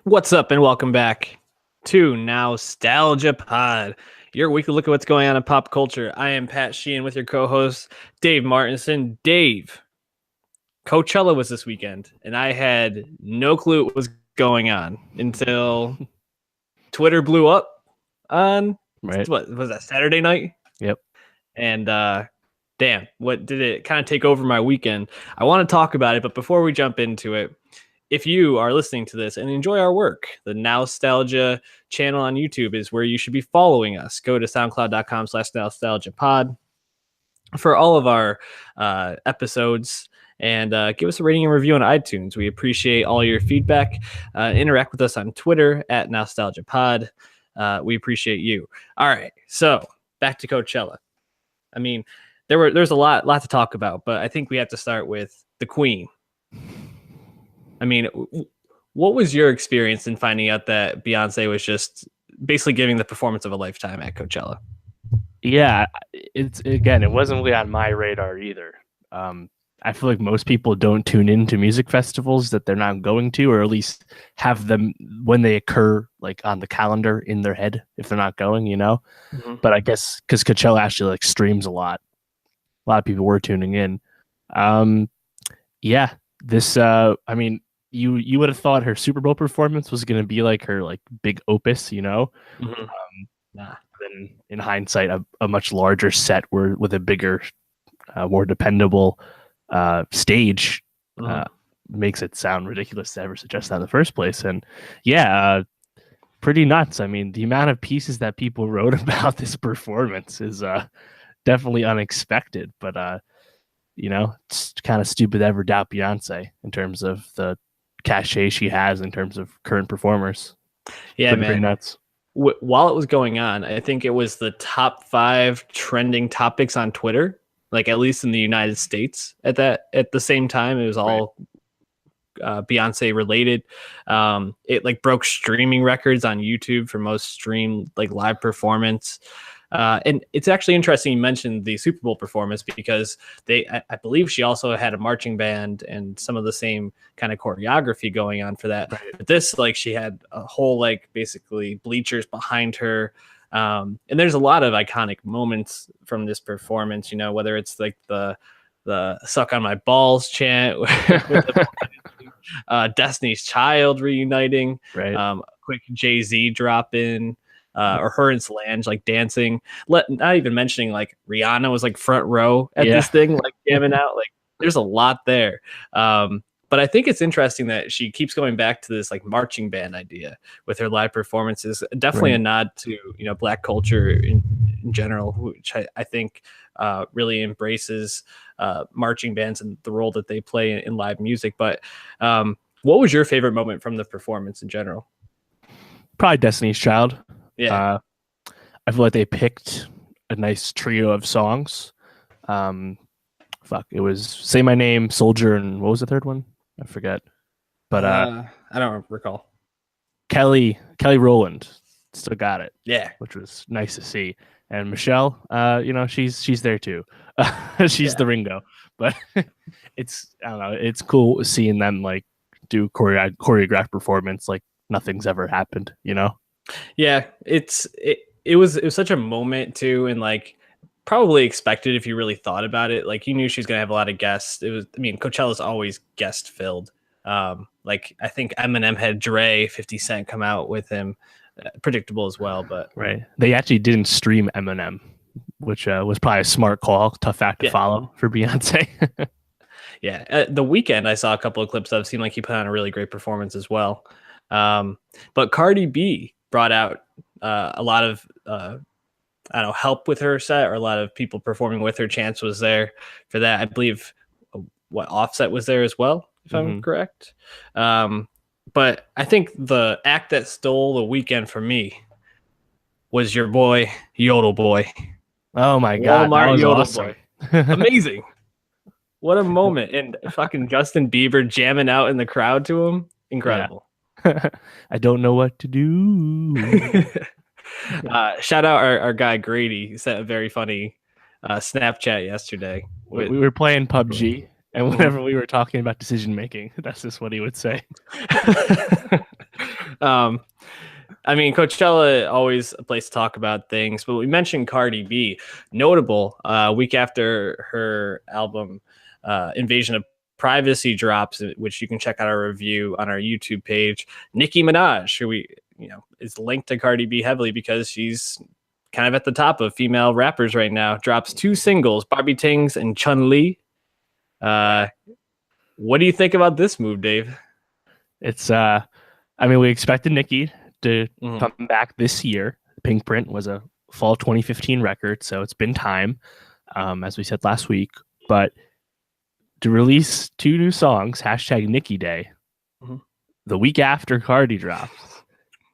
What's up, and welcome back to Nowstalgia Pod, your weekly look at what's going on in pop culture. I am Pat Sheehan with your co-host Dave Martinson. Dave, Coachella was this weekend, and I had no clue what was going on until Twitter blew up on what was that, Saturday night? Yep. And damn, what did it kind of take over my weekend? I want to talk about it, but before we jump into it, if you are listening to this and enjoy our work, the Nowstalgia channel on YouTube is where you should be following us. Go to soundcloud.com/nostalgiapod for all of our episodes, and give us a rating and review on iTunes. We appreciate all your feedback. Interact with us on Twitter at nostalgiapod. We appreciate you. All right, so back to Coachella. I mean, there's a lot to talk about, but I think we have to start with the Queen. I mean, what was your experience in finding out that Beyonce was just basically giving the performance of a lifetime at Coachella? Yeah, it wasn't really on my radar either. I feel like most people don't tune into music festivals that they're not going to, or at least have them when they occur, like on the calendar in their head if they're not going, you know. Mm-hmm. But I guess because Coachella actually like streams a lot of people were tuning in. Yeah, this. I mean, you would have thought her Super Bowl performance was going to be like her like big opus, you know. Mm-hmm. Then in hindsight, a much larger set with a bigger, more dependable stage makes it sound ridiculous to ever suggest that in the first place. And yeah, pretty nuts. I mean, the amount of pieces that people wrote about this performance is definitely unexpected, but you know, it's kind of stupid to ever doubt Beyonce in terms of the cachet she has in terms of current performers. Yeah, man. Pretty nuts. While it was going on, I think it was the top 5 trending topics on Twitter, like at least in the United States at the same time. It was all Beyonce related. It like broke streaming records on YouTube for most streamed like live performance. And it's actually interesting you mentioned the Super Bowl performance because I believe she also had a marching band and some of the same kind of choreography going on for that. Right. But this, like, she had a whole like basically bleachers behind her. And there's a lot of iconic moments from this performance, you know, whether it's like the suck on my balls chant with Destiny's Child reuniting, right. Quick Jay-Z drop in. Or her and Solange like dancing. Not even mentioning like Rihanna was like front row at this thing, like jamming out. Like there's a lot there. But I think it's interesting that she keeps going back to this like marching band idea with her live performances. Definitely a nod to, you know, Black culture in general, which I think really embraces marching bands and the role that they play in live music. But what was your favorite moment from the performance in general? Probably Destiny's Child. Yeah, I feel like they picked a nice trio of songs. It was Say My Name, Soldier, and what was the third one? I forget. But I don't recall. Kelly Rowland still got it. Yeah, which was nice to see. And Michelle, you know, she's there too. She's the Ringo. But I don't know, it's cool seeing them like do choreographed performance like nothing's ever happened, you know. Yeah, it was such a moment too, and like probably expected if you really thought about it. Like you knew she was gonna have a lot of guests. Coachella's always guest filled. Like I think Eminem had Dre, 50 Cent come out with him, predictable as well. But right, they actually didn't stream Eminem, which was probably a smart call. Tough act to follow for Beyonce. Yeah, the Weeknd I saw a couple of clips of. Seemed like he put on a really great performance as well. But Cardi B brought out a lot of help with her set, or a lot of people performing with her. Chance was there for that. I believe Offset was there as well, if I'm correct. But I think the act that stole the weekend for me was your boy Yodel Boy. Oh my God, Walmart that was Yodel awesome. Boy. Amazing. What a moment. And fucking Justin Bieber jamming out in the crowd to him. Incredible. Yeah. I don't know what to do. Shout out our guy Grady. He sent a very funny Snapchat yesterday. We were playing PUBG, and whenever we were talking about decision making, that's just what he would say. I mean, Coachella, always a place to talk about things, but we mentioned Cardi B, notable week after her album Invasion of Privacy drops, which you can check out our review on our YouTube page. Nicki Minaj, who is linked to Cardi B heavily because she's kind of at the top of female rappers right now, drops 2 singles, Barbie Tings and Chun-Li. What do you think about this move, Dave? It's I mean, we expected Nicki to come back this year. Pink Print was a fall 2015 record, so it's been time, as we said last week. But to release 2 new songs, #Nicki Day, the week after Cardi drops,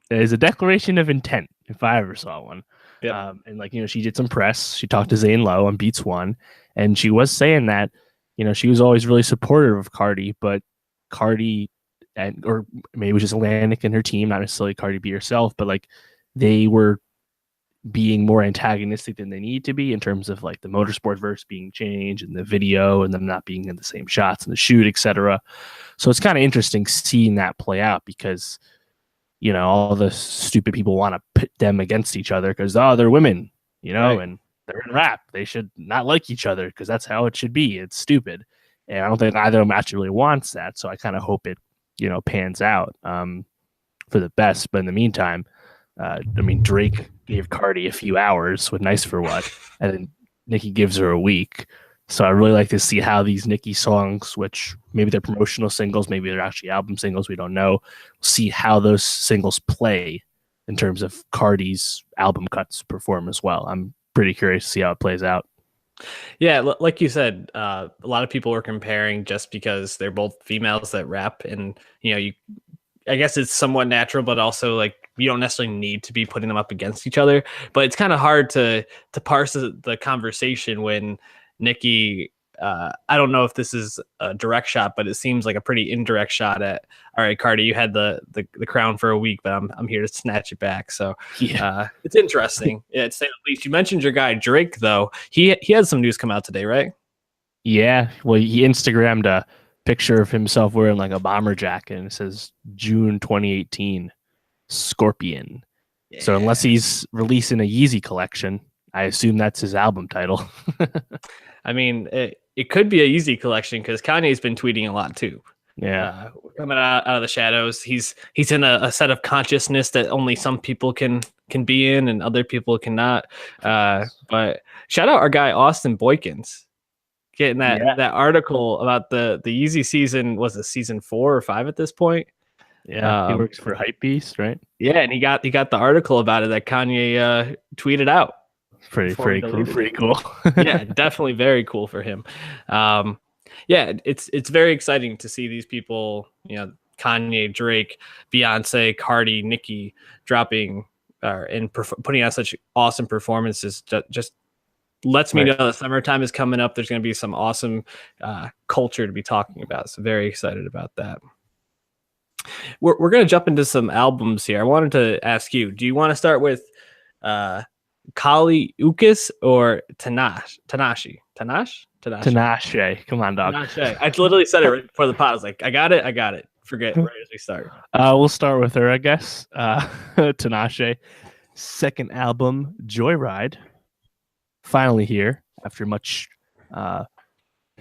is a declaration of intent, if I ever saw one. Yep. And she did some press. She talked to Zane Lowe on Beats One, and she was saying that, she was always really supportive of Cardi, but Cardi, or maybe it was just Atlantic and her team, not necessarily Cardi B herself, but they were being more antagonistic than they need to be in terms of the motorsport verse being changed and the video and them not being in the same shots in the shoot, etc. So it's kind of interesting seeing that play out because, all the stupid people want to pit them against each other because, they're women, right, and they're in rap. They should not like each other because that's how it should be. It's stupid. And I don't think either of them actually really wants that. So I kind of hope it, pans out for the best. But in the meantime, Drake gave Cardi a few hours with Nice for What, and then Nicki gives her a week. So I really like to see how these Nicki songs, which maybe they're promotional singles, maybe they're actually album singles, we don't know, see how those singles play in terms of Cardi's album cuts perform as well. I'm pretty curious to see how it plays out. Yeah, like you said, a lot of people were comparing just because they're both females that rap, and I guess it's somewhat natural, but also you don't necessarily need to be putting them up against each other. But it's kind of hard to parse the conversation when Nicki, I don't know if this is a direct shot, but it seems like a pretty indirect shot at, all right, Cardi, you had the crown for a week, but I'm here to snatch it back. So it's interesting. Yeah, to say the least. You mentioned your guy Drake, though. He had some news come out today, right? Yeah. Well, he Instagrammed a picture of himself wearing a bomber jacket, and it says June 2018 Scorpion. Yeah. So unless he's releasing a Yeezy collection, I assume that's his album title. I mean, it could be a Yeezy collection because Kanye's been tweeting a lot too. Yeah, coming out of the shadows. He's in a set of consciousness that only some people can be in and other people cannot. But shout out our guy Austin Boykins, getting that article about the Yeezy season. Was it season 4 or 5 at this point? Yeah, he works for Hypebeast, right? Yeah, and he got the article about it that Kanye tweeted out. Pretty cool. Yeah, definitely very cool for him. Yeah, it's very exciting to see these people, Kanye, Drake, Beyonce, Cardi, Nicki dropping and putting out such awesome performances. Just lets me know the summertime is coming up. There's going to be some awesome culture to be talking about. So very excited about that. We're going to jump into some albums here. I wanted to ask you, do you want to start with Kali Uchis or Tinashe? Tinashe. Come on, dog. Tinashe. I literally said it right before the pod. I was like, I got it. Forget right as we start. We'll start with her, I guess. Tinashe. Second album, Joyride. Finally here after much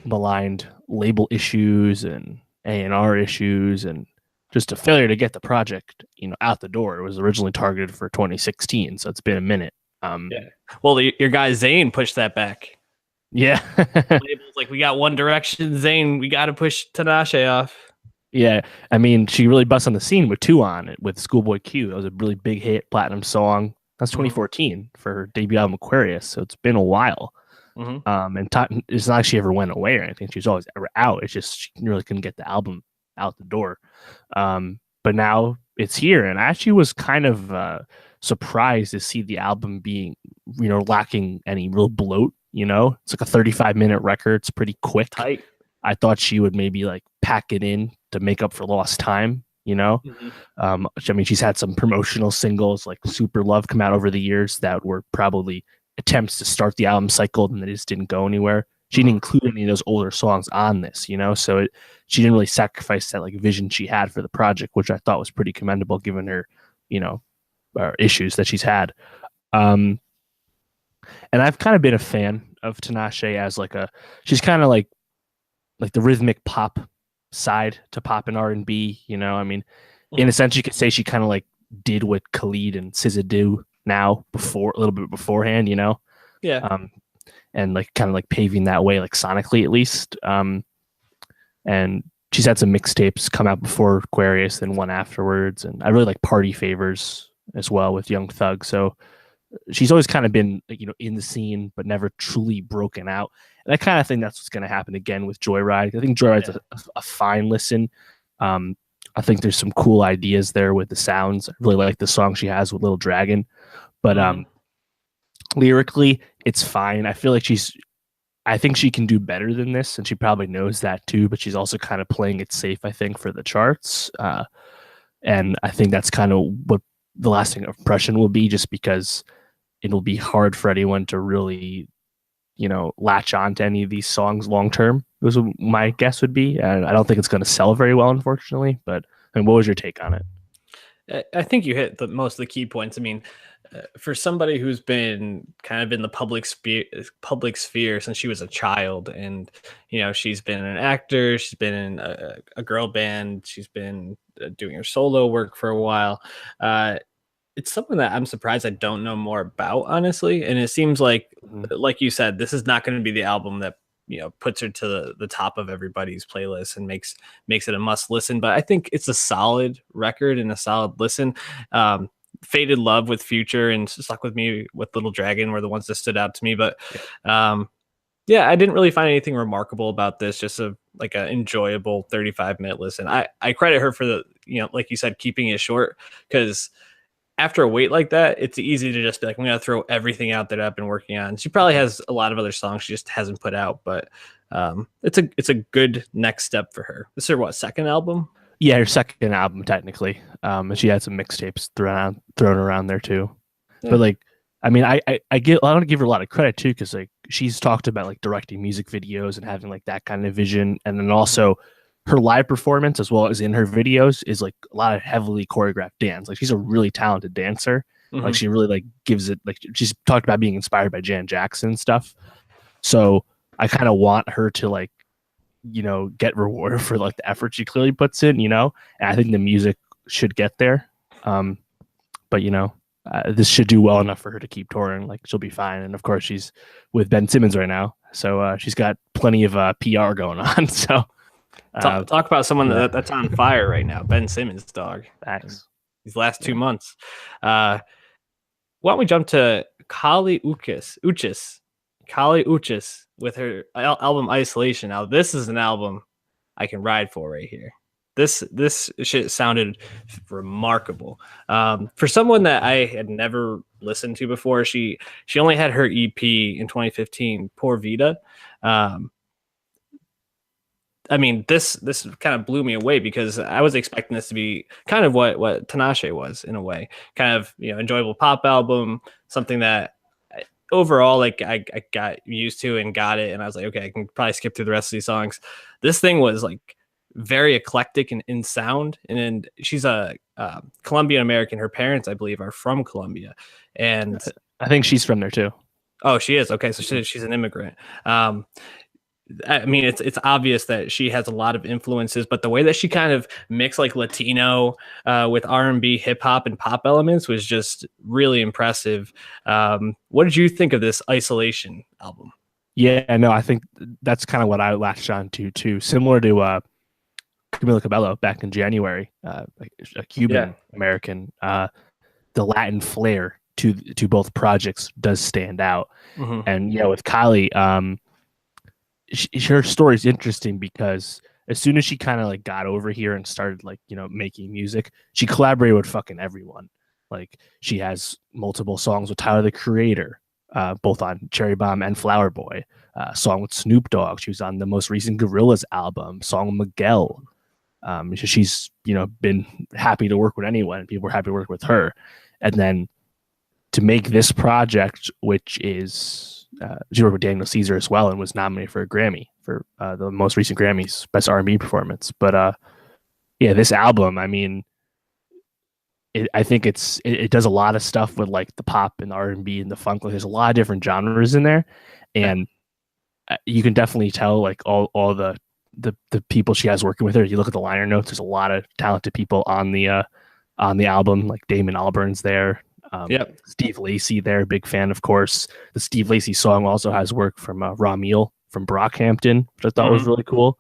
maligned label issues and A&R issues and just a failure to get the project, out the door. It was originally targeted for 2016, so it's been a minute. Yeah. Well, your guy Zayn pushed that back. Yeah. Labels we got One Direction, Zayn, we got to push Tinashe off. Yeah, I mean, she really busts on the scene with 2 on it with Schoolboy Q. That was a really big hit, platinum song. That's 2014 for her debut album Aquarius, so it's been a while. And it's not like she ever went away or anything. She was always out. It's just she really couldn't get the album out the door. But now it's here, and I actually was kind of surprised to see the album being, lacking any real bloat. It's like a 35-minute record. It's pretty quick. Tight. I thought she would maybe pack it in to make up for lost time. I mean, she's had some promotional singles like Super Love come out over the years that were probably attempts to start the album cycle and they just didn't go anywhere. she didn't include any of those older songs on this, you know, so she didn't really sacrifice that like vision she had for the project, which I thought was pretty commendable given her, you know, issues that she's had. And I've kind of been a fan of Tinashe as like she's kind of like the rhythmic pop side to pop and R&B, you know. I mean, in a sense, you could say she kind of like did what Khalid and SZA do now a little bit beforehand, you know. Yeah. And like kind of like paving that way, like sonically at least. And she's had some mixtapes come out before Aquarius and one afterwards, and I really like Party Favors as well with Young Thug. So she's always kind of been, you know, in the scene, but never truly broken out. And I kind of think that's what's going to happen again with Joyride. I think Joyride's a fine listen. I think there's some cool ideas there with the sounds. I really like the song she has with Little Dragon, but lyrically, it's fine. I feel like I think she can do better than this, and she probably knows that too, but she's also kind of playing it safe, I think, for the charts. And I think that's kind of what the lasting impression will be, just because it'll be hard for anyone to really, you know, latch on to any of these songs long term. Was my guess would be, and I don't think it's going to sell very well, unfortunately. But I mean, what was your take on it? I think you hit most of the key points. I mean, for somebody who's been kind of in the public sphere since she was a child, and you know, she's been an actor, she's been in a girl band, she's been doing her solo work for a while. It's something that I'm surprised I don't know more about, honestly. And it seems like you said, this is not going to be the album that, you know, puts her to the top of everybody's playlist and makes it a must listen. But I think it's a solid record and a solid listen. Faded Love with Future and Stuck With Me with Little Dragon were the ones that stood out to me. But yeah, I didn't really find anything remarkable about this. Just an enjoyable 35-minute listen. I credit her for the, you know, like you said, keeping it short, because after a wait like that, it's easy to just be like, I'm going to throw everything out that I've been working on. She probably has a lot of other songs she just hasn't put out, but it's a good next step for her. This is her, second album? Yeah, her second album, technically. And she had some mixtapes thrown around there too. Yeah. But like, I mean, I want to give her a lot of credit too, because like she's talked about like directing music videos and having like that kind of vision, and then also her live performance as well as in her videos is like a lot of heavily choreographed dance. Like she's a really talented dancer. Like she really like gives it, like she's talked about being inspired by Jan Jackson and stuff. So I kind of want her to like, you know, get rewarded for like the effort she clearly puts in, you know, and I think the music should get there. But you know, this should do well enough for her to keep touring. Like she'll be fine. And of course she's with Ben Simmons right now. So she's got plenty of PR going on. So talk about someone that's on fire right now. Ben Simmons, dog. Thanks. These last 2 months. Why don't we jump to Kali Uchis with her album Isolation. Now, this is an album I can ride for right here. This shit sounded remarkable. For someone that I had never listened to before, she only had her EP in 2015, Por Vida. I mean, this kind of blew me away, because I was expecting this to be kind of what Tinashe was, in a way, kind of, you know, enjoyable pop album, something that overall, like I got used to and got it. And I was like, okay, I can probably skip through the rest of these songs. This thing was like very eclectic in sound. And she's a Colombian American. Her parents, I believe, are from Colombia. And I think she's from there too. Oh, she is. Okay. So she's an immigrant. I mean, it's obvious that she has a lot of influences, but the way that she kind of mixed like Latino with R&B, hip hop, and pop elements was just really impressive. What did you think of this Isolation album? Yeah, no, I think that's kind of what I latched on to too. Similar to Camila Cabello back in January, a Cuban American, the Latin flair to both projects does stand out. And you know, with Kali, her story is interesting, because as soon as she kind of like got over here and started like, you know, making music, she collaborated with fucking everyone. Like she has multiple songs with Tyler the Creator, both on Cherry Bomb and Flower Boy. Song with Snoop Dogg. She was on the most recent Gorillaz album. Song with Miguel. She's, you know, been happy to work with anyone, and people were happy to work with her. And then to make this project, which is she worked with Daniel Caesar as well and was nominated for a Grammy for the most recent Grammys, Best R&B Performance. But yeah, this album, I mean, I think it does a lot of stuff with like the pop and the R&B and the funk. Like, there's a lot of different genres in there, and you can definitely tell like all the people she has working with her. You look at the liner notes. There's a lot of talented people on the album. Like Damon Albarn's there. Steve Lacy there, big fan, of course. The Steve Lacy song also has work from Ramil from Brockhampton, which I thought was really cool.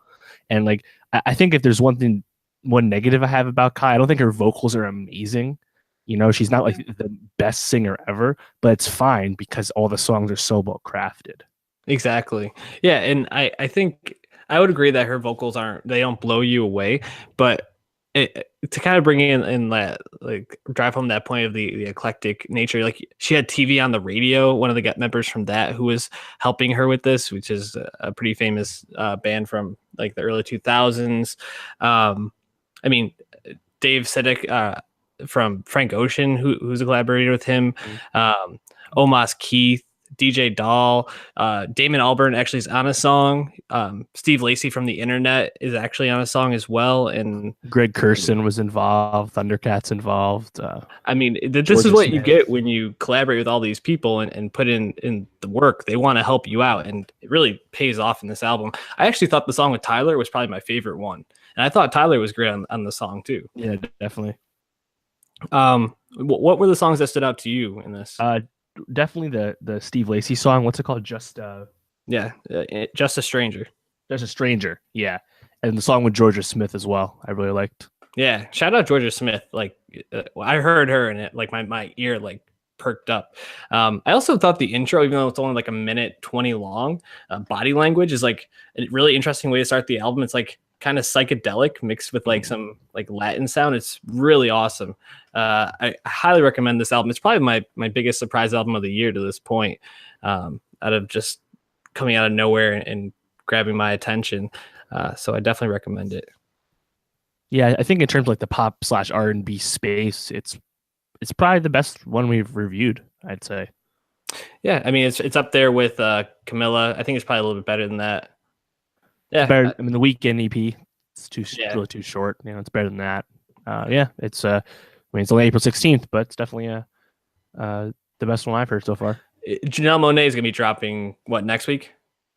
And like, I think if there's one negative I have about Kai, I don't think her vocals are amazing. You know, she's not like the best singer ever, but it's fine because all the songs are so well crafted. Exactly. Yeah, and I think I would agree that her vocals they don't blow you away, but to kind of bring in that, like, drive home that point of the eclectic nature, like, she had TV on the radio, one of the members from that who was helping her with this, which is a pretty famous band from like the early 2000s. I mean, Dave Siddick from Frank Ocean, who's a collaborator with him, Omos Keith, DJ Doll, Damon Albarn actually is on a song. Steve Lacy from The Internet is actually on a song as well, and Greg Kurstin was involved. Thundercat's involved. I mean, this is what you get when you collaborate with all these people and put in the work. They want to help you out, and it really pays off in this album. I actually thought the song with Tyler was probably my favorite one, and I thought Tyler was great on the song too. Yeah, definitely. What were the songs that stood out to you in this? Definitely the Steve Lacy song. What's it called? Just a Stranger. Just a Stranger. Yeah, and the song with Georgia Smith as well. I really liked. Yeah, shout out Georgia Smith. Like, I heard her and it, like, my ear like perked up. I also thought the intro, even though it's only like a minute 20 long, Body Language is like a really interesting way to start the album. It's like kind of psychedelic mixed with like some like Latin sound. It's really awesome. I highly recommend this album. It's probably my biggest surprise album of the year to this point, out of just coming out of nowhere and grabbing my attention. So I definitely recommend it. Yeah, I think in terms of like the pop / R&B space, it's probably the best one we've reviewed, I'd say. Yeah, I mean, it's up there with Camilla. I think it's probably a little bit better than that. Yeah, better. I mean, the Weekend EP, it's really too short. You know, it's better than that. Yeah, it's I mean, it's only April 16th, but it's definitely the best one I've heard so far. Janelle Monáe is gonna be dropping what, next week?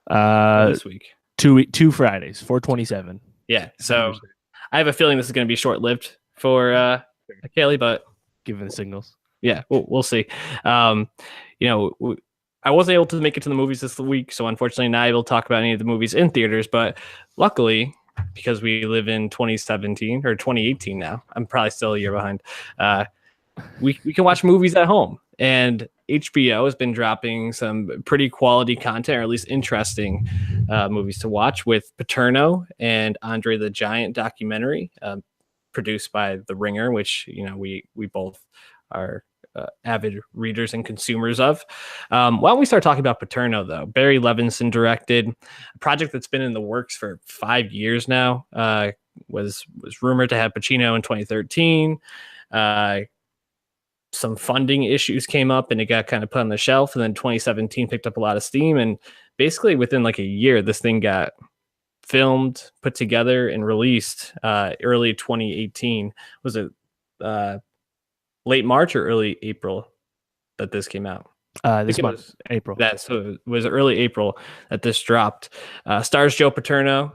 This week. 2 Fridays, 4/27. Yeah, so I have a feeling this is gonna be short lived for Kaylee, but given the signals, yeah, we'll see. You know, I wasn't able to make it to the movies this week, so unfortunately not able to talk about any of the movies in theaters, but luckily, because we live in 2017 or 2018 now, I'm probably still a year behind, we can watch movies at home. And HBO has been dropping some pretty quality content, or at least interesting movies to watch, with Paterno and Andre the Giant documentary, produced by The Ringer, which, you know, we both are avid readers and consumers of. Why don't we start talking about Paterno, though? Barry Levinson directed a project that's been in the works for 5 years now. Was rumored to have Pacino in 2013. Some funding issues came up and it got kind of put on the shelf. And then 2017 picked up a lot of steam. And basically within like a year, this thing got filmed, put together, and released early 2018. Was it late March or early April that this came out? This month, April. So it was early April that this dropped. Stars Joe Paterno.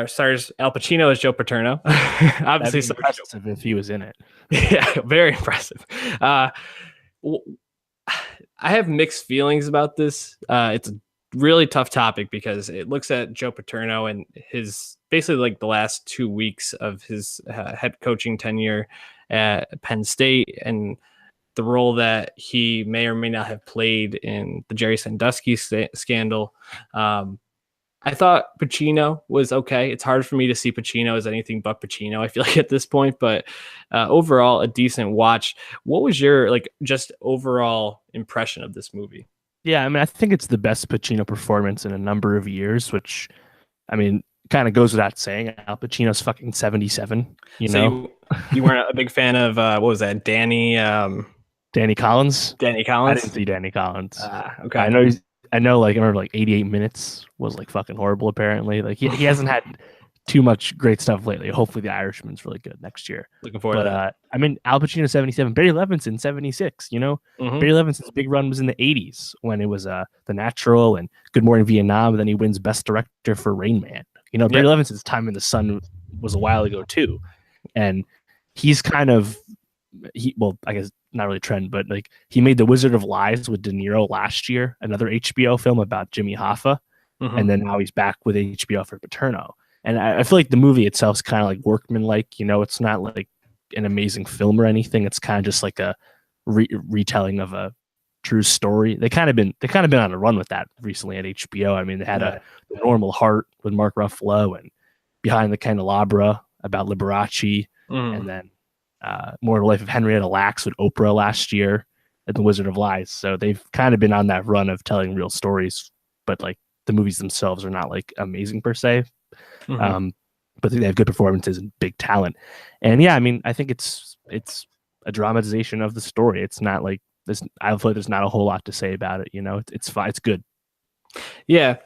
Stars Al Pacino as Joe Paterno. Obviously, so impressive if he was in it. Yeah, very impressive. I have mixed feelings about this. It's a really tough topic because it looks at Joe Paterno and his basically like the last 2 weeks of his head coaching tenure at Penn State and the role that he may or may not have played in the Jerry Sandusky scandal. I thought Pacino was okay. It's hard for me to see Pacino as anything but Pacino, I feel like, at this point, but overall a decent watch. What was your like just overall impression of this movie? Yeah, I mean, I think it's the best Pacino performance in a number of years, which, I mean, kind of goes without saying. Al Pacino's fucking 77, you know? You weren't a big fan of, what was that, Danny Danny Collins. Danny I Collins. didn't see Danny Collins. Okay. I know I remember like 88 minutes was like fucking horrible apparently. Like he hasn't had too much great stuff lately. Hopefully the Irishman's really good next year. Looking forward to that. I mean Al Pacino 77, Barry Levinson 76, you know? Barry Levinson's big run was in the 80s when it was The Natural and Good Morning Vietnam, and then he wins Best Director for Rain Man. You know, Barry Levinson's time in the sun was a while ago too. And he's kind of I guess not really trend, but like he made The Wizard of Lies with De Niro last year, another HBO film about Jimmy Hoffa, and then now he's back with HBO for Paterno. And I feel like the movie itself is kind of like workmanlike, you know, it's not like an amazing film or anything. It's kind of just like a retelling of a true story. They kind of been on a run with that recently at HBO. I mean, they had a Normal Heart with Mark Ruffalo and Behind the Candelabra about Liberace, and then More of the Life of Henrietta Lacks with Oprah last year at The Wizard of Lies. So they've kind of been on that run of telling real stories, but like the movies themselves are not like amazing per se. But they have good performances and big talent. And yeah, I mean, I think it's a dramatization of the story. It's not like this. I feel like there's not a whole lot to say about it. You know, it's fine. It's good. Yeah,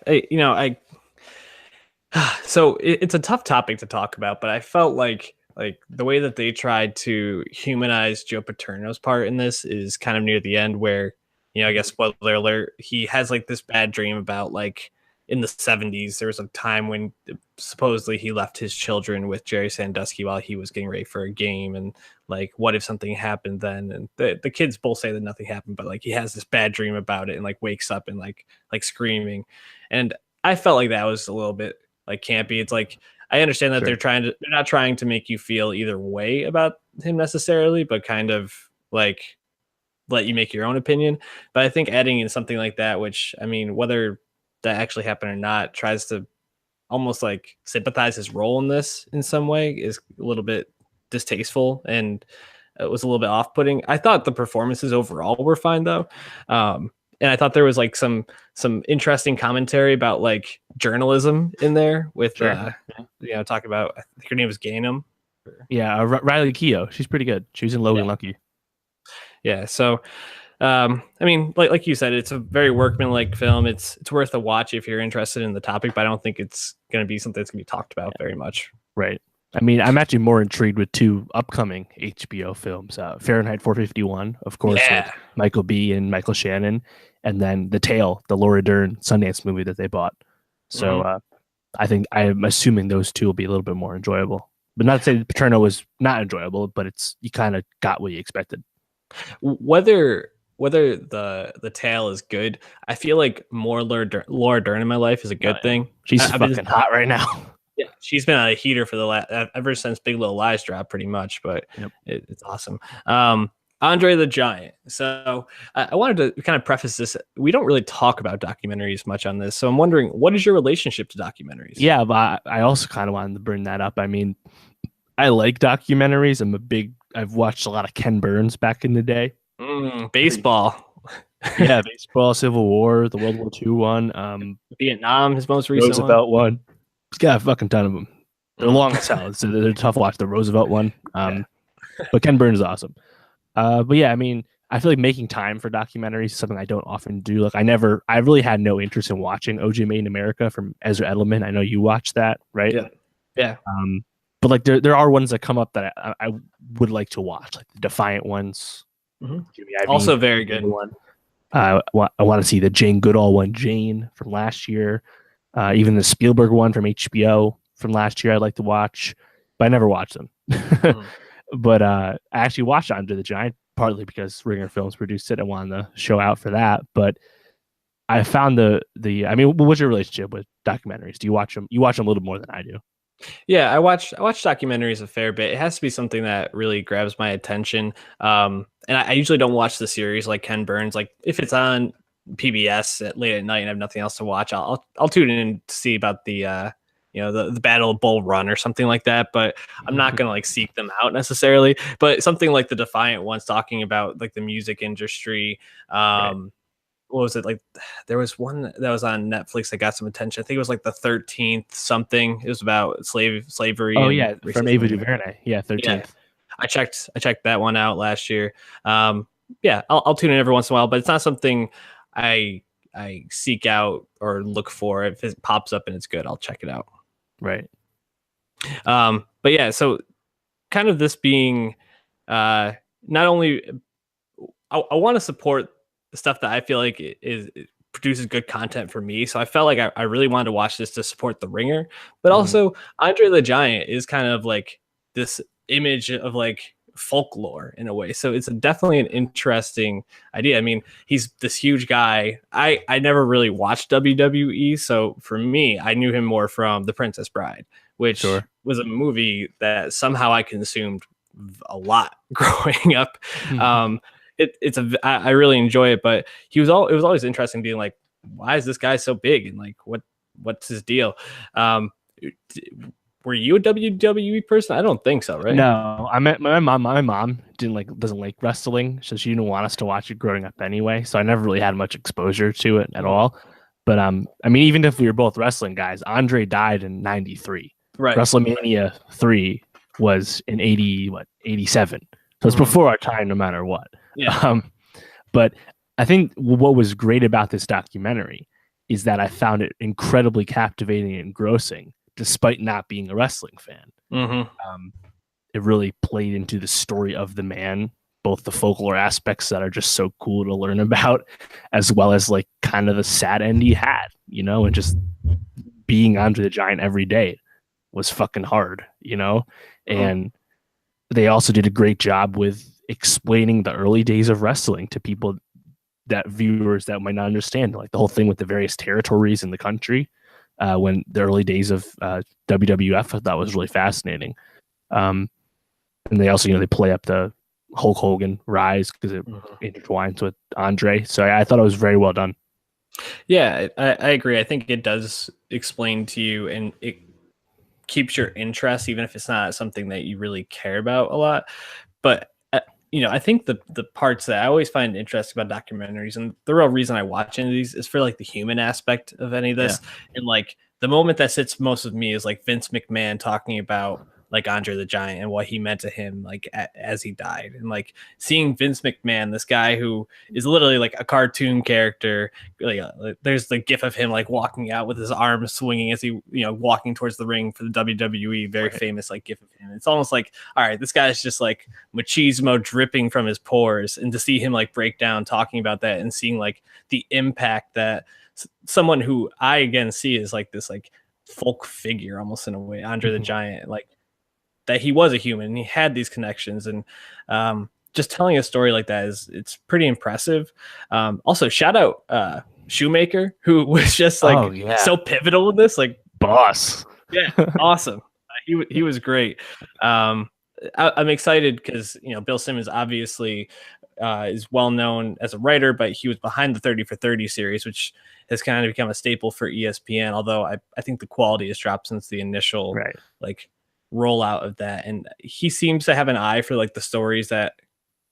so it's a tough topic to talk about, but I felt like the way that they tried to humanize Joe Paterno's part in this is kind of near the end where, you know, I guess spoiler alert, he has like this bad dream about like in the 70s, there was a time when supposedly he left his children with Jerry Sandusky while he was getting ready for a game. And like, what if something happened then? And the kids both say that nothing happened, but like he has this bad dream about it and like wakes up and like screaming. And I felt like that was a little bit like campy. It's like, I understand that they're not trying to make you feel either way about him necessarily, but kind of like let you make your own opinion. But I think adding in something like that, which I mean, whether that actually happened or not, tries to almost like sympathize his role in this in some way is a little bit distasteful, and it was a little bit off-putting. I thought the performances overall were fine though. And I thought there was like some interesting commentary about like journalism in there with, you know, talking about, I think her name was Gainham. Yeah. Riley Keough. She's pretty good. She was in Logan Lucky. Yeah. So, I mean, like you said, it's a very workmanlike film. It's worth a watch if you're interested in the topic, but I don't think it's going to be something that's going to be talked about very much. Right. I mean, I'm actually more intrigued with two upcoming HBO films. Fahrenheit 451, of course, with Michael B. and Michael Shannon, and then The Tale, the Laura Dern Sundance movie that they bought. So I'm assuming those two will be a little bit more enjoyable. But not to say Paterno was not enjoyable, but you kind of got what you expected. Whether the Tale is good, I feel like more Laura Dern in my life is a good thing. She's fucking hot right now. Yeah, she's been a heater for the ever since Big Little Lies dropped, pretty much. But it's awesome. Andre the Giant. So I wanted to kind of preface this. We don't really talk about documentaries much on this, so I'm wondering, what is your relationship to documentaries? Yeah, but I also kind of wanted to bring that up. I mean, I like documentaries. I've watched a lot of Ken Burns back in the day. Baseball. Yeah, baseball, Civil War, the World War II one, Vietnam, his most recent Roosevelt one. He's got a fucking ton of them. They're long as hell, so they're tough to watch. The Roosevelt one, but Ken Burns is awesome. But yeah, I mean, I feel like making time for documentaries is something I don't often do. Like I really had no interest in watching OJ Made in America from Ezra Edelman. I know you watched that, right? Yeah. But like there are ones that come up that I would like to watch, like the Defiant ones. Also very good one. I want to see the Jane Goodall one, Jane, from last year. Even the Spielberg one from HBO from last year I'd like to watch, but I never watched them. But I actually watched Under the Giant partly because Ringer Films produced it and wanted to show out for that. But I found I mean, what's your relationship with documentaries? Do you watch them? You watch them a little more than I do. Yeah, I watch documentaries a fair bit. It has to be something that really grabs my attention. And I usually don't watch the series like Ken Burns. Like if it's on PBS late at night and I have nothing else to watch, I'll tune in to see about the the Battle of Bull Run or something like that. But I'm not gonna like seek them out necessarily. But something like the Defiant ones talking about like the music industry. What was it like? There was one that was on Netflix that got some attention. I think it was like the 13th something. It was about slavery. Oh yeah, from Ava DuVernay. Yeah, 13th. Yeah. I checked that one out last year. yeah, I'll tune in every once in a while, but it's not something I seek out or look for. If it pops up and it's good, I'll check it out. Right. But yeah, so kind of this being not only I want to support the stuff that I feel like it produces good content for me. So I felt like I really wanted to watch this to support The Ringer, but also Andre the Giant is kind of like this image of like folklore in a way. So it's definitely an interesting idea. I mean, he's this huge guy. I never really watched WWE, so for me, I knew him more from The Princess Bride, which was a movie that somehow I consumed a lot growing up. I really enjoy it, but it was always interesting being like, why is this guy so big and like what's his deal? Were you a WWE person? I don't think so, right? No, I met my mom. My mom doesn't like wrestling, so she didn't want us to watch it growing up anyway. So I never really had much exposure to it at all. But I mean, even if we were both wrestling guys, Andre died in '93. Right. WrestleMania 3 was in 87. So it's before our time, no matter what. Yeah. But I think what was great about this documentary is that I found it incredibly captivating and engrossing, despite not being a wrestling fan. It really played into the story of the man, both the folklore aspects that are just so cool to learn about, as well as like kind of the sad end he had, you know, and just being Andre the Giant every day was fucking hard, you know? And they also did a great job with explaining the early days of wrestling to people, that viewers that might not understand, like the whole thing with the various territories in the country, when the early days of WWF. I thought was really fascinating. And they also, you know, they play up the Hulk Hogan rise because it intertwines with Andre. So I thought it was very well done. Yeah, I agree. I think it does explain to you, and it keeps your interest, even if it's not something that you really care about a lot. But you know, I think the parts that I always find interesting about documentaries, and the real reason I watch any of these, is for like the human aspect of any of this. And like the moment that sits most with me is like Vince McMahon talking about like Andre the Giant and what he meant to him, like as he died, and like seeing Vince McMahon, this guy who is literally like a cartoon character. Like there's the gif of him like walking out with his arms swinging as he, you know, walking towards the ring for the WWE. Very famous like gif of him. It's almost like, all right, this guy's just like machismo dripping from his pores, and to see him like break down talking about that and seeing like the impact that someone who I again see is like this like folk figure almost in a way, Andre the Giant, like that he was a human and he had these connections, and just telling a story like that it's pretty impressive. Also shout out Shoemaker, who was just like so pivotal in this, like boss. Yeah, awesome. He was great. I'm excited because, you know, Bill Simmons obviously is well known as a writer, but he was behind the 30 for 30 series, which has kind of become a staple for ESPN. Although I think the quality has dropped since the initial like rollout of that. And he seems to have an eye for like the stories that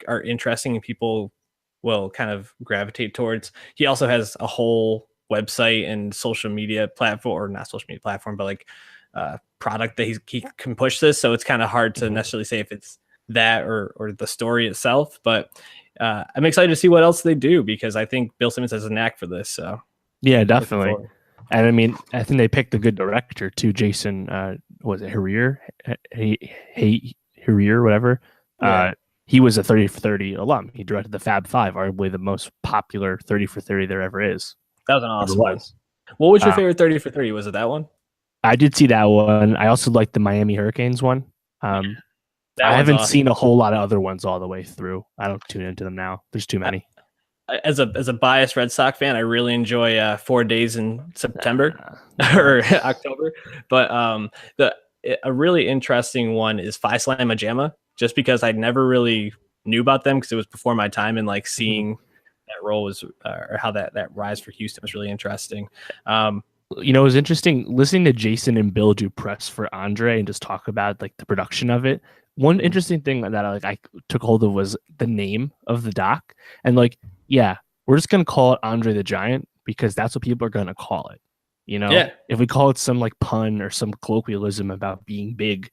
are interesting and people will kind of gravitate towards. He also has a whole website and social media platform, or not social media platform, but like product that he can push this. So it's kind of hard to necessarily say if it's that or the story itself, but I'm excited to see what else they do, because I think Bill Simmons has a knack for this. So yeah, definitely. And I mean, I think they picked a good director too. Jason, was it Herrier? Herrier, whatever. Yeah. He was a 30 for 30 alum. He directed the Fab Five, arguably the most popular 30 for 30 there ever is. That was an awesome one. What was your favorite 30 for 30? Was it that one? I did see that one. I also liked the Miami Hurricanes one. I haven't seen a whole lot of other ones all the way through. I don't tune into them now. There's too many. As a biased Red Sox fan, I really enjoy 4 Days in September or October. But a really interesting one is Phi Slamma Jamma, just because I never really knew about them because it was before my time, and like seeing that role was or how that rise for Houston was really interesting. You know, it was interesting listening to Jason and Bill do press for Andre and just talk about like the production of it. One interesting thing that I took hold of was the name of the doc, and like, yeah, we're just gonna call it Andre the Giant because that's what people are gonna call it. You know, if we call it some like pun or some colloquialism about being big,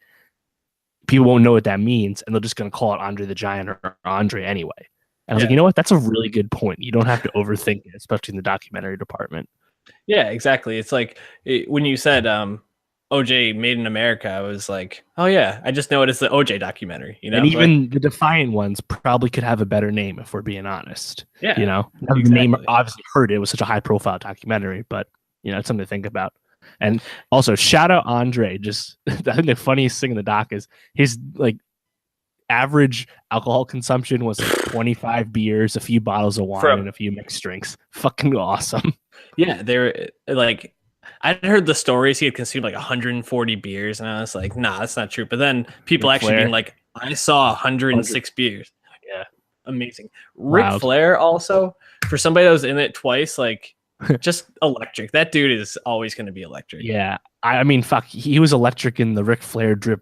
people won't know what that means, and they're just gonna call it Andre the Giant or Andre anyway. And I was like, you know what? That's a really good point. You don't have to overthink it, especially in the documentary department. Yeah, exactly. It's like when you said OJ Made in America, I was like, oh yeah, I just know it as the OJ documentary, you know. And even the Defiant ones probably could have a better name if we're being honest. Yeah, you know, exactly. The name obviously hurt. It was such a high profile documentary, but you know, it's something to think about. And also, shout out Andre. Just I think the funniest thing in the doc is his like average alcohol consumption was like 25 beers, a few bottles of wine, and a few mixed drinks. Fucking awesome. Yeah, they were like, I'd heard the stories he had consumed like 140 beers, and I was like, nah, that's not true. But then people actually being like, I saw 106 beers. Yeah, amazing. Ric Flair also, for somebody that was in it twice, like just electric. That dude is always going to be electric. Yeah, I mean, fuck, he was electric in the Ric Flair drip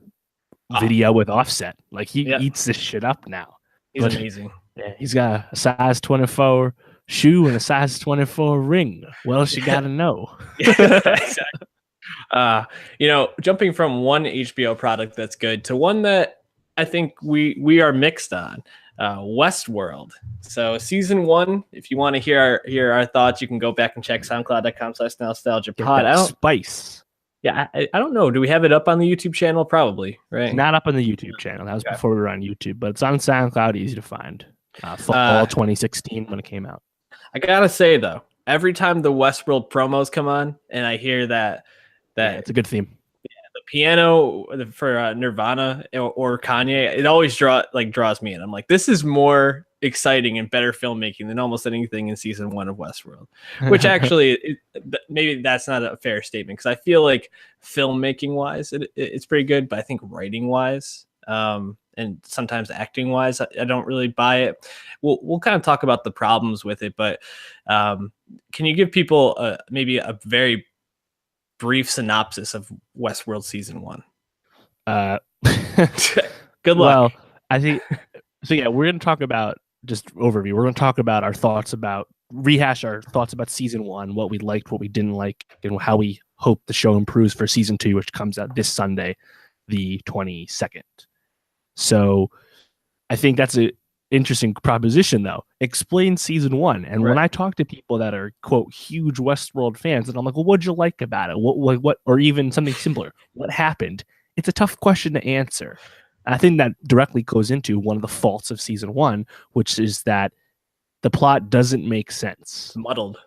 video with Offset. Like he eats this shit up now. He's amazing. Yeah, he's got a size 24 shoe and a size 24 ring. What else you gotta know? Exactly. You know, jumping from one HBO product that's good to one that I think we are mixed on, Westworld. So season 1, if you want to hear our thoughts, you can go back and check soundcloud.com/nostalgiapod. Spice. Yeah, I don't know. Do we have it up on the YouTube channel? Probably, right? It's not up on the YouTube channel. That was before we were on YouTube, but it's on SoundCloud, easy to find. Fall 2016 when it came out. I gotta say though, every time the Westworld promos come on, and I hear that it's a good theme. Yeah, the piano for Nirvana or Kanye, it always draws me in. I'm like, this is more exciting and better filmmaking than almost anything in season 1 of Westworld. Which actually, maybe that's not a fair statement, because I feel like filmmaking wise, it's pretty good, but I think writing wise, and sometimes acting wise, I don't really buy it. We'll kind of talk about the problems with it, but can you give people maybe a very brief synopsis of Westworld season 1? Good luck. Well, I think so. Yeah, we're going to talk about just overview. We're going to talk about our thoughts rehash our thoughts about season 1, what we liked, what we didn't like, and how we hope the show improves for season 2, which comes out this Sunday, the 22nd. So I think that's an interesting proposition, though. Explain season 1. And when I talk to people that are, quote, huge Westworld fans, and I'm like, well, what'd you like about it? What, or even something simpler, what happened? It's a tough question to answer. I think that directly goes into one of the faults of season 1, which is that the plot doesn't make sense. Muddled.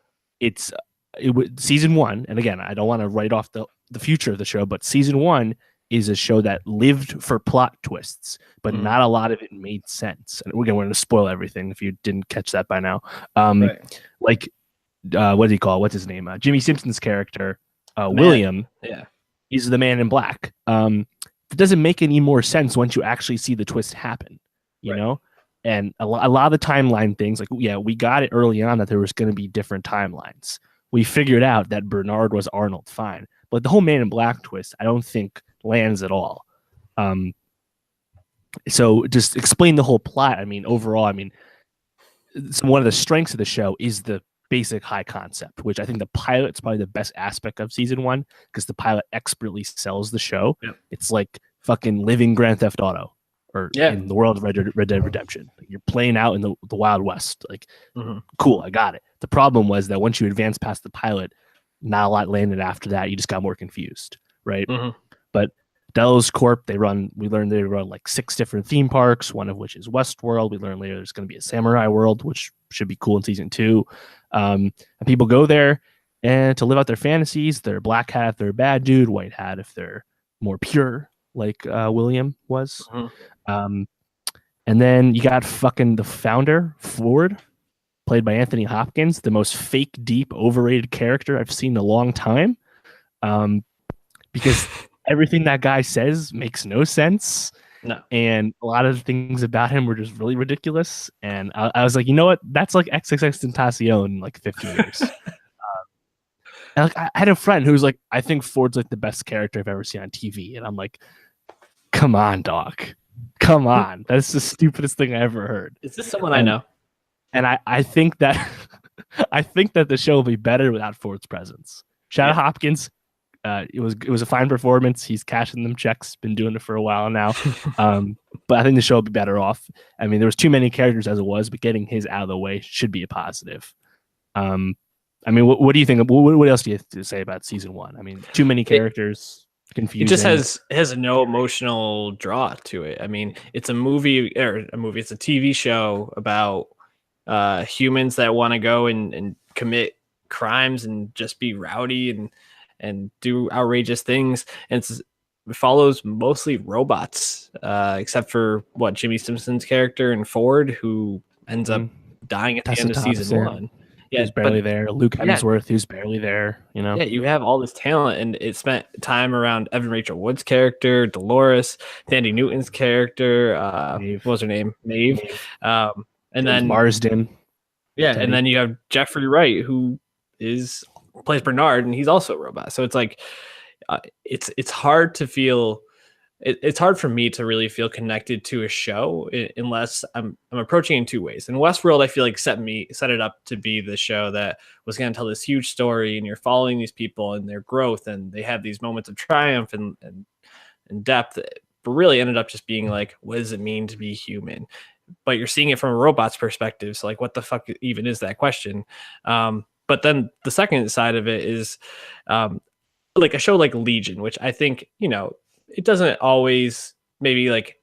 Season 1, and again, I don't want to write off the future of the show, but season 1 is a show that lived for plot twists, but not a lot of it made sense. And we're going to spoil everything if you didn't catch that by now. Like, what do you call it? What's his name? Jimmy Simpson's character, William. Yeah, he's the Man in Black. It doesn't make any more sense once you actually see the twist happen, you know? And a lot of the timeline things, like, we got it early on that there was going to be different timelines. We figured out that Bernard was Arnold, fine. But the whole Man in Black twist, I don't think lands at all. So just explain the whole plot. I mean, overall, one of the strengths of the show is the basic high concept, which I think the pilot's probably the best aspect of season 1, because the pilot expertly sells the show. It's like fucking living Grand Theft Auto, or in the world of Red Dead Redemption. Like, you're playing out in the Wild West. Like, cool, I got it. The problem was that once you advance past the pilot, not a lot landed after that. You just got more confused, right? But Delos Corp, we learned they run like 6 different theme parks, one of which is Westworld. We learned later there's going to be a samurai world, which should be cool in season 2. And people go there and to live out their fantasies. They're black hat if they're a bad dude, white hat if they're more pure, like William was. And then you got fucking the founder, Ford, played by Anthony Hopkins, the most fake, deep, overrated character I've seen in a long time. Because everything that guy says makes no sense. No. And a lot of things about him were just really ridiculous. And I was like, you know what? That's like XXXTentacion in like 50 years. And like, I had a friend who was like, I think Ford's like the best character I've ever seen on TV. And I'm like, come on, dog. Come on. That's the stupidest thing I ever heard. Is this someone I know? And I think that I think that the show will be better without Ford's presence. Shout out Hopkins. It was a fine performance. He's cashing them checks. Been doing it for a while now. But I think the show will be better off. I mean, there was too many characters as it was, but getting his out of the way should be a positive. I mean, what do you think? What else do you have to say about season 1? I mean, too many characters, confusing. It just has no emotional draw to it. I mean, it's a movie. It's a TV show about humans that want to go and commit crimes and just be rowdy and do outrageous things. And it follows mostly robots, except for Jimmy Simpson's character and Ford, who ends up dying at the end of season 1. Yeah, who's barely there. Luke Hemsworth, who's barely there. You have all this talent, and it spent time around Evan Rachel Wood's character, Dolores, Thandie Newton's character. What was her name? Maeve. And then Marsden. Yeah, and then you have Jeffrey Wright, who plays Bernard, and he's also a robot. So it's like it's hard to feel. It's hard for me to really feel connected to a show unless I'm approaching it in two ways. And Westworld, I feel like set it up to be the show that was going to tell this huge story, and you're following these people and their growth, and they have these moments of triumph and depth, but really ended up just being like, what does it mean to be human? But you're seeing it from a robot's perspective. So like, what the fuck even is that question? But then the second side of it is like a show like Legion, which I think, it doesn't always maybe like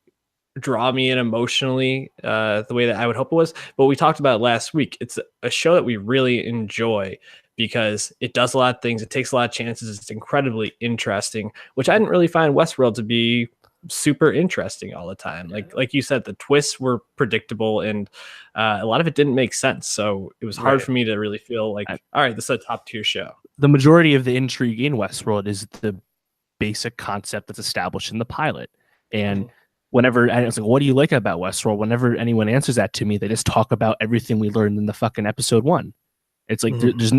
draw me in emotionally the way that I would hope it was. But we talked about it last week. It's a show that we really enjoy because it does a lot of things. It takes a lot of chances. It's incredibly interesting, which I didn't really find Westworld to be super interesting all the time. Like you said, the twists were predictable and a lot of it didn't make sense. So it was hard for me to really feel like, all right, this is a top tier show. The majority of the intrigue in Westworld is the basic concept that's established in the pilot. And whenever I was like, what do you like about Westworld? Whenever anyone answers that to me, they just talk about everything we learned in the fucking episode 1. It's like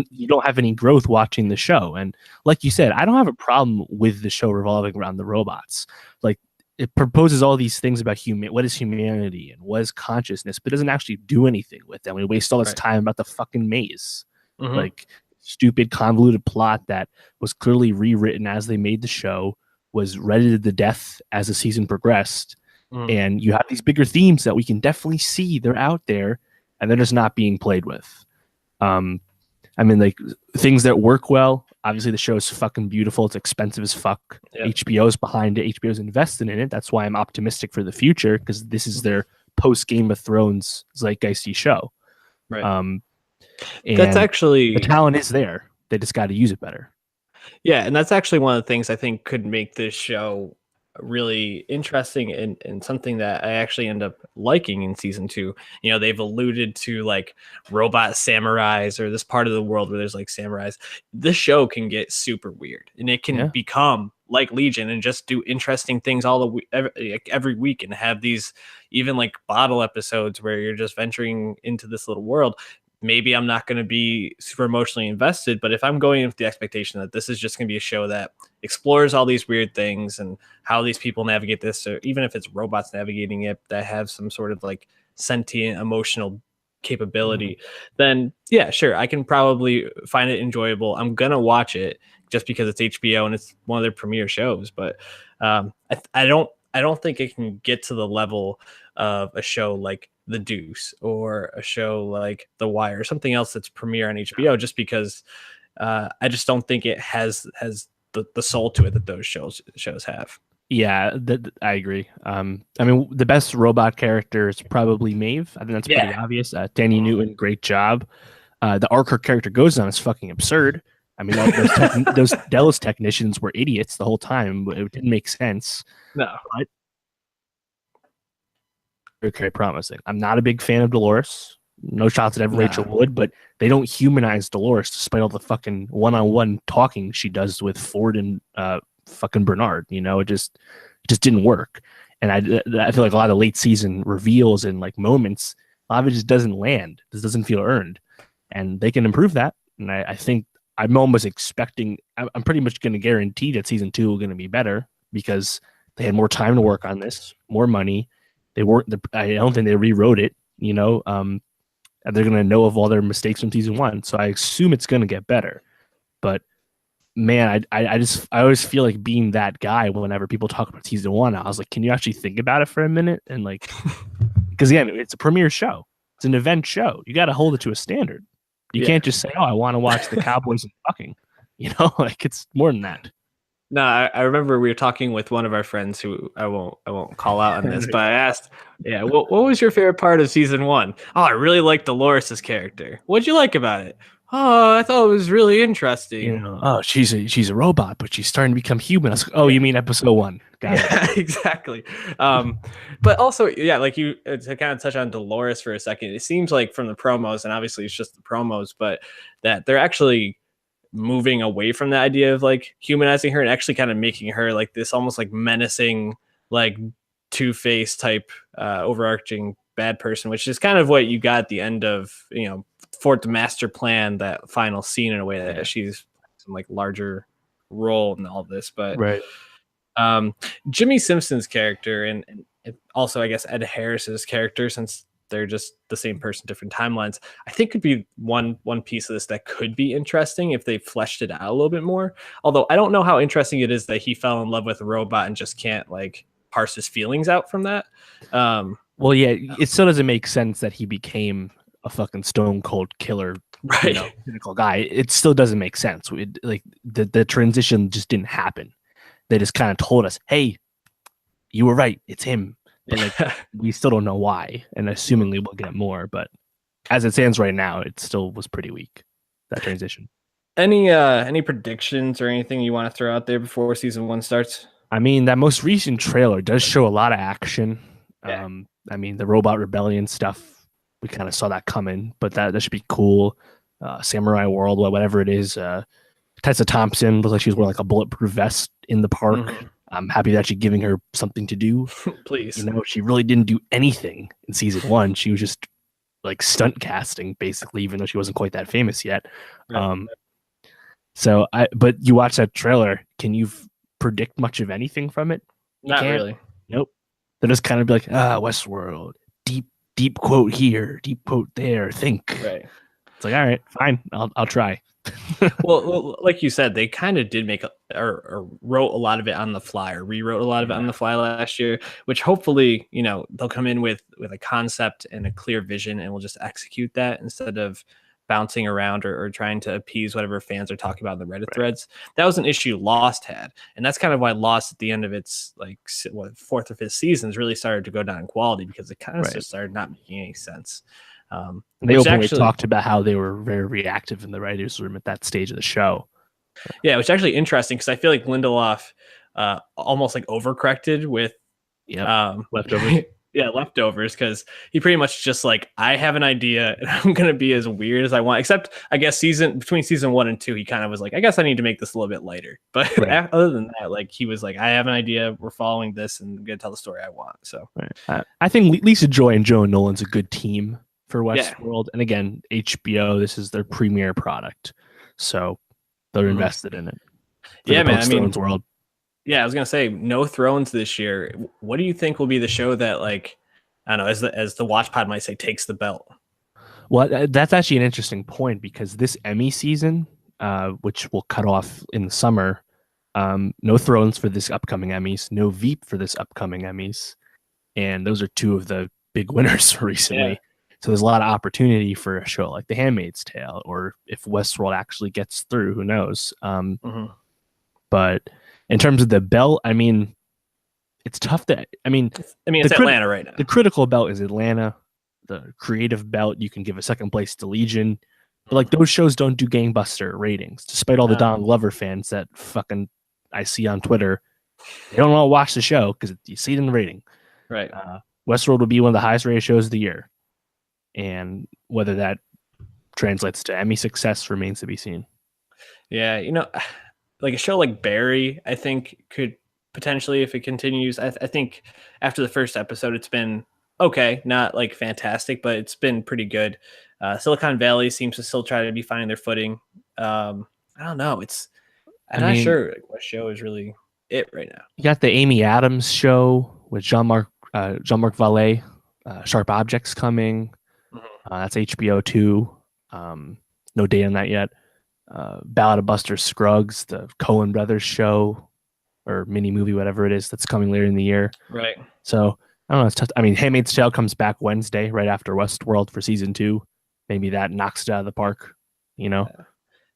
you don't have any growth watching the show. And like you said, I don't have a problem with the show revolving around the robots. Like, it proposes all these things about what is humanity and what is consciousness, but doesn't actually do anything with them. We waste all this time about the fucking maze. Like, stupid convoluted plot that was clearly rewritten as they made the show, was readied to death as the season progressed. And you have these bigger themes that we can definitely see they're out there and they're just not being played with. I mean, like, things that work well, obviously the show is fucking beautiful. It's expensive as fuck. HBO's behind it. HBO's invested in it. That's why I'm optimistic for the future, because this is their post Game of Thrones zeitgeisty show. Right. And that's actually, the talent is there. They just got to use it better. Yeah, and that's actually one of the things I think could make this show really interesting and something that I actually end up liking in season 2. They've alluded to like robot samurais or this part of the world where there's like samurais. This show can get super weird, and it can become like Legion and just do interesting things every week, and have these even like bottle episodes where you're just venturing into this little world. Maybe I'm not going to be super emotionally invested, but if I'm going with the expectation that this is just going to be a show that explores all these weird things and how these people navigate this, or even if it's robots navigating it that have some sort of like sentient emotional capability, then yeah, sure, I can probably find it enjoyable. I'm going to watch it just because it's HBO and it's one of their premiere shows. But I don't think it can get to the level of a show like The Deuce or a show like The Wire or something else that's premiere on HBO, just because I just don't think it has the soul to it that those shows have. Yeah, I agree. I mean, the best robot character is probably Maeve. I think that's pretty obvious. Thandie Newton, great job. The arc her character goes on is fucking absurd. I mean, those Delos technicians were idiots the whole time. It didn't make sense. No. Okay, promising. I'm not a big fan of Dolores. No shots at Evan Rachel Wood, but they don't humanize Dolores despite all the fucking one-on-one talking she does with Ford and fucking Bernard. It just didn't work. And I feel like a lot of late season reveals and like moments, a lot of it just doesn't land. This doesn't feel earned, and they can improve that. And I think I'm almost expecting. I'm pretty much going to guarantee that season 2 will going to be better because they had more time to work on this, more money. They weren't. I don't think they rewrote it. And they're going to know of all their mistakes from season 1. So I assume it's going to get better. But man, I always feel like being that guy whenever people talk about season one. I was like, can you actually think about it for a minute? And like, because again, it's a premiere show, it's an event show. You got to hold it to a standard. You can't just say, oh, I want to watch the Cowboys and fucking, like it's more than that. No, I remember we were talking with one of our friends who I won't call out on this, but I asked, yeah, what was your favorite part of season one? Oh, I really liked Dolores's character. What'd you like about it? Oh, I thought it was really interesting. Oh, she's a robot, but she's starting to become human. I was like, oh, you mean episode one? Got it. Exactly. But also, yeah, like you to kind of touch on Dolores for a second. It seems like from the promos, and obviously it's just the promos, but that they're actually moving away from the idea of like humanizing her and actually kind of making her like this almost like menacing, like Two-Face type overarching bad person, which is kind of what you got at the end of for the master plan, that final scene, in a way that she's some like larger role in all this. But right. Jimmy Simpson's character and also I guess Ed Harris's character, since they're just the same person, different timelines, I think could be one piece of this that could be interesting if they fleshed it out a little bit more. Although I don't know how interesting it is that he fell in love with a robot and just can't like parse his feelings out from that. Well, yeah, it still doesn't make sense that he became a fucking stone cold killer, right? Cynical guy. It still doesn't make sense. Like the transition just didn't happen. They just kind of told us, hey, you were right, it's him. But like we still don't know why, and assumingly we'll get more. But as it stands right now, it still was pretty weak, that transition. Any predictions or anything you want to throw out there before season one starts? I mean, that most recent trailer does show a lot of action. Yeah. I mean, the robot rebellion stuff, we kind of saw that coming, but that should be cool. Samurai World, whatever it is. Tessa Thompson looks like she's wearing like a bulletproof vest in the park. Mm-hmm. I'm happy that she's giving her something to do. Please. She really didn't do anything in season one. She was just like stunt casting, basically, even though she wasn't quite that famous yet. Right. But you watch that trailer, can you predict much of anything from it? Not really. Nope. They're just kind of be like, Westworld, deep quote here, deep quote there, think. Right. It's like, all right, fine, I'll try. well, like you said, they kind of did make or wrote a lot of it on the fly, or rewrote a lot of it on the fly last year, which hopefully, they'll come in with a concept and a clear vision, and we'll just execute that instead of bouncing around or trying to appease whatever fans are talking about in the Reddit threads. That was an issue Lost had, and that's kind of why Lost at the end of its like fourth or fifth seasons really started to go down in quality, because it kind of just started not making any sense. They openly talked about how they were very reactive in the writers' room at that stage of the show. Yeah, which is actually interesting, because I feel like Lindelof almost like overcorrected with leftovers. Leftovers, because he pretty much just like, I have an idea and I'm gonna be as weird as I want. Except I guess between season 1 and 2, he kind of was like, I guess I need to make this a little bit lighter. But other than that, like, he was like, I have an idea, we're following this, and I'm gonna tell the story I want. So I think Lisa Joy and Joe Nolan's a good team for Westworld. And again, HBO, this is their premier product, so they're invested in it. Yeah, man. I mean, world. Yeah, I was gonna say, no Thrones this year. What do you think will be the show that, like, I don't know, as the Watch Pod might say, takes the belt? Well, that's actually an interesting point, because this Emmy season, which will cut off in the summer, no Thrones for this upcoming Emmys, no Veep for this upcoming Emmys, and those are two of the big winners recently. Yeah. So there's a lot of opportunity for a show like The Handmaid's Tale, or if Westworld actually gets through, who knows? But in terms of the belt, I mean, it's tough to. I mean, it's Atlanta right now. The critical belt is Atlanta. The creative belt, you can give a second place to Legion. But like, those shows don't do gangbuster ratings, despite all the Don Glover fans that fucking I see on Twitter. They don't want to watch the show because you see it in the rating. Right. Westworld will be one of the highest rated shows of the year, and whether that translates to Emmy success remains to be seen. Yeah, like a show like Barry, I think could potentially, if it continues, I think after the first episode, it's been okay, not like fantastic, but it's been pretty good. Silicon Valley seems to still try to be finding their footing. I don't know. I'm not sure what show is really it right now. You got the Amy Adams show with Jean-Marc Vallée, Sharp Objects coming. That's HBO too. No date on that yet. Ballad of Buster Scruggs, the Coen Brothers show or mini movie, whatever it is, that's coming later in the year. Right. So I don't know. It's tough. I mean, Handmaid's Tale comes back Wednesday, right after Westworld for season 2. Maybe that knocks it out of the park, you know?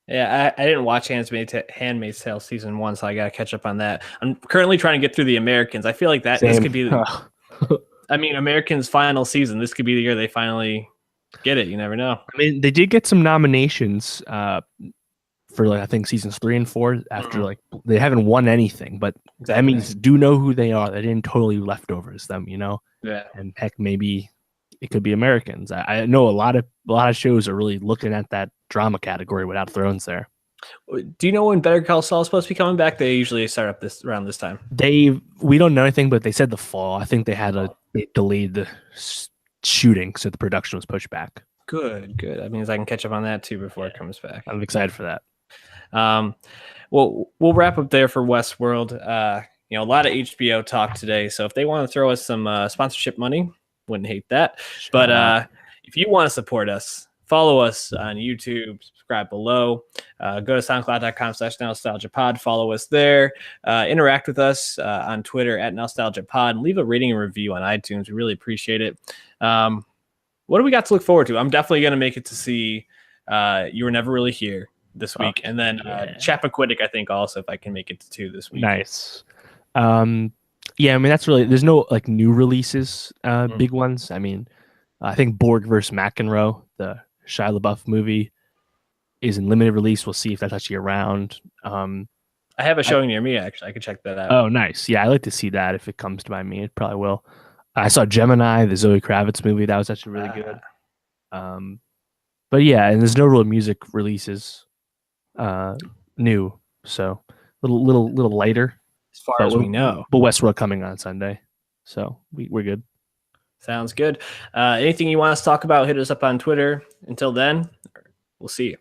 Yeah, I didn't watch Handmaid's Tale season 1, so I got to catch up on that. I'm currently trying to get through the Americans. I feel like this could be, I mean, Americans' final season. This could be the year they finally get it. You never know. I mean, they did get some nominations for like I think seasons 3 and 4 after like they haven't won anything, but Exactly. Emmys do know who they are. They didn't totally leftovers them, you know. Yeah. And heck, maybe it could be Americans. I know a lot of shows are really looking at that drama category without Thrones there. Do you know when Better Call Saul is supposed to be coming back? They usually start up around this time. We don't know anything, but they said the fall. I think they delayed the shooting, so the production was pushed back. Good. That means I can catch up on that too before it comes back. I'm excited for that. Well, we'll wrap up there for Westworld. A lot of HBO talk today, so if they want to throw us some sponsorship money, wouldn't hate that. But if you want to support us, follow us on YouTube, subscribe below, go to soundcloud.com/nostalgiapod, follow us there, interact with us on Twitter @nostalgiapod, leave a rating and review on iTunes. We really appreciate it. What do we got to look forward to? I'm definitely going to make it to see You Were Never Really Here this week, and then Chappaquiddick, I think also, if I can make it to 2 this week. Nice. I mean, that's really, there's no like new releases, big ones. I mean, I think Borg vs. McEnroe, the Shia LaBeouf movie, is in limited release. We'll see if that's actually around. I have a showing near me, actually. I could check that out. Oh, nice. Yeah, I'd like to see that if it comes by me. It probably will. I saw Gemini, the Zoe Kravitz movie. That was actually really good. But yeah, and there's no real music releases new, so little lighter as far as we know. But Westworld coming on Sunday, so we're good. Sounds good. Anything you want us to talk about, hit us up on Twitter. Until then, we'll see you.